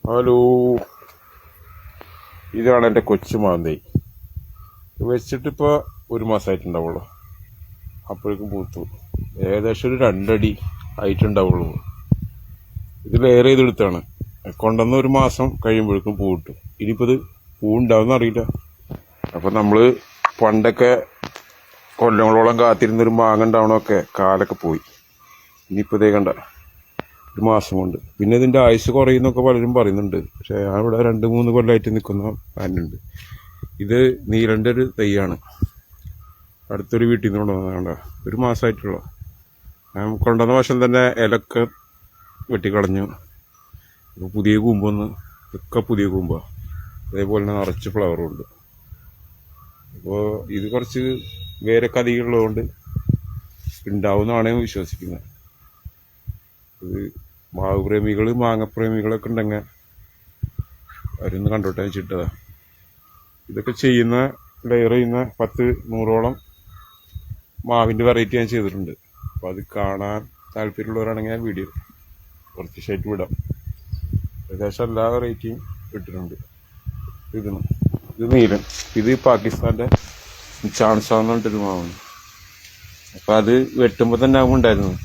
Hello, ഇതാണ് എൻ്റെ കൊച്ചു മാന്തൈ. വെച്ചിട്ടിപ്പോൾ 1 മാസമായിട്ടുണ്ടാവുള്ളൂ. അപ്പോഴേക്കും പൂത്തു. ഏകദേശം ഒരു 2 അടി ആയിട്ടുണ്ടാവുള്ളൂ. ഇത് ലെയർ ചെയ്തെടുത്താണ്. കൊണ്ടുവന്ന് 1 മാസം കഴിയുമ്പോഴേക്കും പൂ കിട്ടും. ഇനിയിപ്പോൾ ഇത് പൂ ഉണ്ടാവുമെന്ന് അറിയില്ല. അപ്പം നമ്മൾ പണ്ടൊക്കെ കൊല്ലങ്ങളോളം കാത്തിരുന്നൊരു മാങ്ങ ഉണ്ടാവണമൊക്കെ കാലൊക്കെ പോയി. ഇനിയിപ്പോൾ ഇതേ കണ്ട 1 മാസം കൊണ്ട്. പിന്നെ ഇതിൻ്റെ ആയുസ് കുറയുന്നൊക്കെ പലരും പറയുന്നുണ്ട്. പക്ഷേ ഞാൻ ഇവിടെ 2-3 കൊല്ലമായിട്ട് നിൽക്കുന്ന പാനുണ്ട്. ഇത് നീലൻ്റെ ഒരു തൈയാണ്. അടുത്തൊരു വീട്ടിൽ നിന്ന് കൊണ്ടുവന്നതാണ്. 1 മാസമായിട്ടുള്ളൂ. ഞാൻ കൊണ്ടുവന്ന വർഷം തന്നെ ഇലക്കെ വെട്ടിക്കളഞ്ഞു. ഇപ്പോൾ പുതിയ കൂമ്പൊന്ന് ഒക്കെ പുതിയ കൂമ്പാണ്. അതേപോലെ തന്നെ നിറച്ച് ഫ്ലവറും ഉണ്ട്. അപ്പോൾ ഇത് കുറച്ച് വേരൊക്കെ അധികം ഉള്ളതുകൊണ്ട് ഉണ്ടാവുമെന്നാണ് ഞാൻ വിശ്വസിക്കുന്നത്. ഇത് മാവ് പ്രേമികൾ മാങ്ങപ്രേമികളൊക്കെ ഉണ്ടെങ്കിൽ അവരൊന്ന് കണ്ടോട്ടെ വെച്ചിട്ടതാ. ഇതൊക്കെ ചെയ്യുന്ന ലെയർ ചെയ്യുന്ന 10-100ഓളം മാവിൻ്റെ വെറൈറ്റി ഞാൻ ചെയ്തിട്ടുണ്ട്. അപ്പോൾ അത് കാണാൻ താല്പര്യമുള്ളവരാണെങ്കിൽ ഞാൻ വീഡിയോ കുറച്ച് ഷൈറ്റ് വിടാം. ഏകദേശം എല്ലാ വെറൈറ്റിയും ഇട്ടിട്ടുണ്ട്. ഇത് നീലൻ, ഇത് പാകിസ്ഥാൻ്റെ ചാൺസാന്ന് പറഞ്ഞിട്ടൊരു മാവാണ്. അപ്പം അത് വെട്ടുമ്പോൾ തന്നെ ഉണ്ടായിരുന്നു.